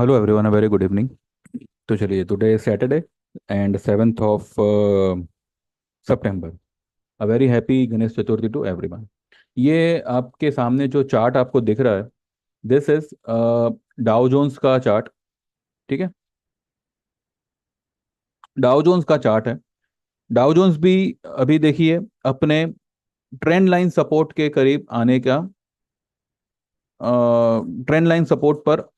Hello everyone, a very good evening. तो चलिए, today Saturday and 7th of सितंबर। A very happy Ganesh Chaturthi to everyone. ये आपके सामने जो चार्ट आपको दिख रहा है, दिस इज डाउ जोन्स का चार्ट। ठीक है, डाउ जोन्स का चार्ट है। डाउ जोन्स भी अभी देखिए अपने ट्रेंड लाइन सपोर्ट के करीब आने का, ट्रेंड लाइन सपोर्ट पर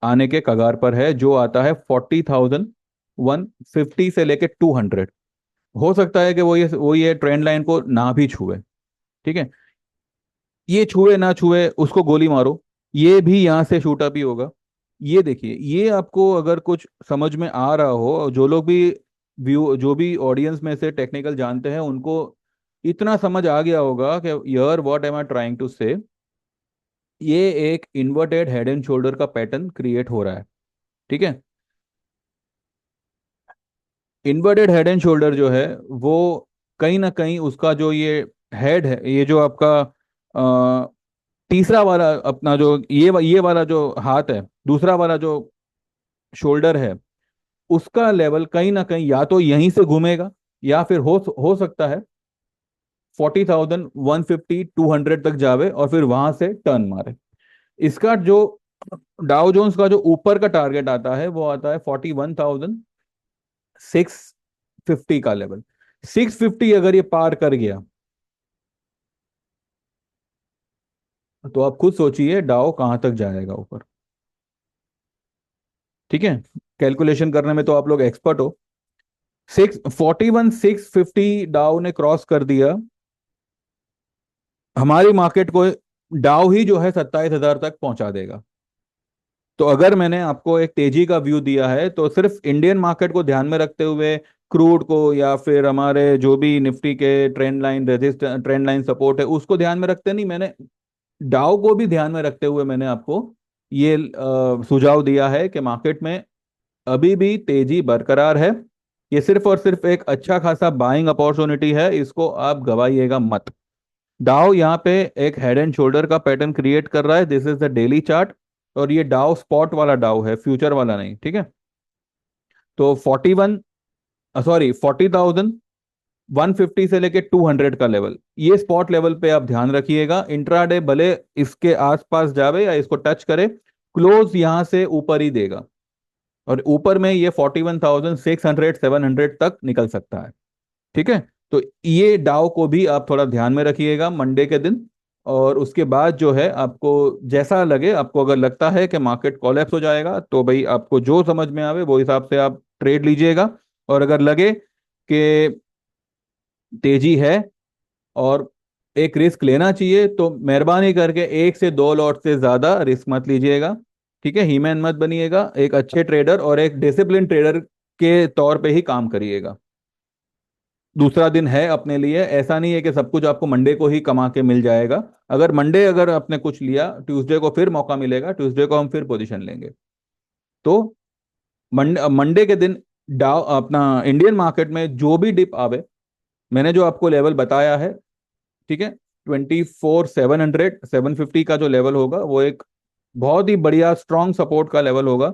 आने के कगार पर है, जो आता है 40,150 से लेके 200। हो सकता है कि वो ये ट्रेंड लाइन को ना भी छुए। ठीक है, ये छुए ना छुए उसको गोली मारो, ये भी यहाँ से शूट अप ही होगा। ये देखिए, ये आपको अगर कुछ समझ में आ रहा हो, जो लोग भी व्यू, जो भी ऑडियंस में से टेक्निकल जानते हैं, उनको इतना समझ आ गया होगा कि यार what am I trying to say. ये एक इन्वर्टेड हेड एंड शोल्डर का पैटर्न क्रिएट हो रहा है। ठीक है, इन्वर्टेड हेड एंड शोल्डर जो है वो कहीं ना कहीं उसका जो ये हेड है, ये जो आपका तीसरा वाला अपना जो ये वाला जो हाथ है, दूसरा वाला जो शोल्डर है, उसका लेवल कहीं ना कहीं या तो यहीं से घूमेगा, या फिर हो सकता है 40,150 200 तक जावे और फिर वहां से टर्न मारे। इसका जो डाउ जोन्स का जो ऊपर का टारगेट आता है वो आता है 41,650 का लेवल। 650 अगर ये पार कर गया तो आप खुद सोचिए डाउ कहां तक जाएगा ऊपर। ठीक है, कैलकुलेशन करने में तो आप लोग एक्सपर्ट हो। 6 डाउ ने क्रॉस कर दिया हमारी मार्केट को। डाउ ही जो है 27,000 तक पहुंचा देगा। तो अगर मैंने आपको एक तेजी का व्यू दिया है तो सिर्फ इंडियन मार्केट को ध्यान में रखते हुए, क्रूड को या फिर हमारे जो भी निफ्टी के trend line resist, trend line support है, उसको ध्यान में रखते नहीं, मैंने डाउ को भी ध्यान में रखते हुए मैंने आपको ये सुझाव दिया है कि मार्केट में अभी भी तेजी बरकरार है। ये सिर्फ और सिर्फ एक अच्छा खासा बाइंग अपॉर्चुनिटी है, इसको आप गवाइएगा मत। डाउ यहाँ पे एक हेड एंड शोल्डर का पैटर्न क्रिएट कर रहा है, this is the daily chart. और ये डाउ स्पॉट वाला डाउ है, फ्यूचर वाला नहीं। ठीक है, तो 40,150 से लेके 200 का लेवल, ये स्पॉट लेवल पे आप ध्यान रखिएगा। इंट्राडे भले इसके आसपास जावे या इसको टच करे, क्लोज यहां से ऊपर ही देगा। और ऊपर में ये 41,600 700 तक निकल सकता है। ठीक है, तो ये डाव को भी आप थोड़ा ध्यान में रखिएगा मंडे के दिन। और उसके बाद जो है आपको जैसा लगे, आपको अगर लगता है कि मार्केट कॉलेप्स हो जाएगा तो भाई आपको जो समझ में आवे वो हिसाब से आप ट्रेड लीजिएगा। और अगर लगे कि तेजी है और एक रिस्क लेना चाहिए तो मेहरबानी करके 1 से 2 लॉट से ज्यादा रिस्क मत लीजिएगा। ठीक है, हीमैन मत बनिएगा, एक अच्छे ट्रेडर और एक डिसिप्लिन ट्रेडर के तौर पे ही काम करिएगा। दूसरा दिन है अपने लिए, ऐसा नहीं है कि सब कुछ आपको मंडे को ही कमा के मिल जाएगा। अगर मंडे अगर आपने कुछ लिया, ट्यूसडे को फिर मौका मिलेगा, ट्यूसडे को हम फिर पोजीशन लेंगे। तो मंडे मंडे के दिन डाउ अपना इंडियन मार्केट में जो भी डिप आवे, मैंने जो आपको लेवल बताया है, ठीक है, 24,700 750 का जो लेवल होगा वो एक बहुत ही बढ़िया स्ट्रॉन्ग सपोर्ट का लेवल होगा।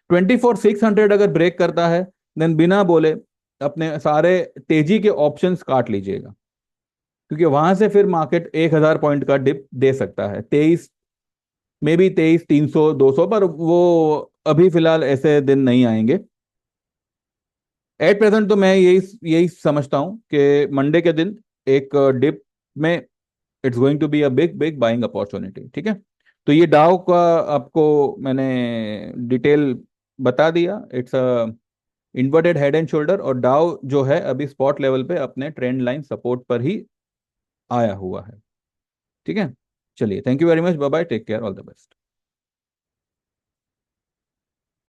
24,600 अगर ब्रेक करता है, देन बिना बोले अपने सारे तेजी के ऑप्शंस काट लीजिएगा, क्योंकि वहां से फिर मार्केट 1,000 पॉइंट का डिप दे सकता है। 23, मे बी 23, 300, 200, पर वो अभी फिलहाल ऐसे दिन नहीं आएंगे। एट प्रेजेंट तो मैं यही यही समझता हूं कि मंडे के दिन एक डिप में it's going to be a big big buying opportunity. ठीक है, तो ये डाउ का आपको मैंने डिटेल बता दिया। It's a inverted head and shoulder, और डाउ जो है अभी स्पॉट लेवल पे अपने ट्रेंड लाइन सपोर्ट पर ही आया हुआ है। ठीक है, चलिए, thank you very much, bye bye, take care, all the best.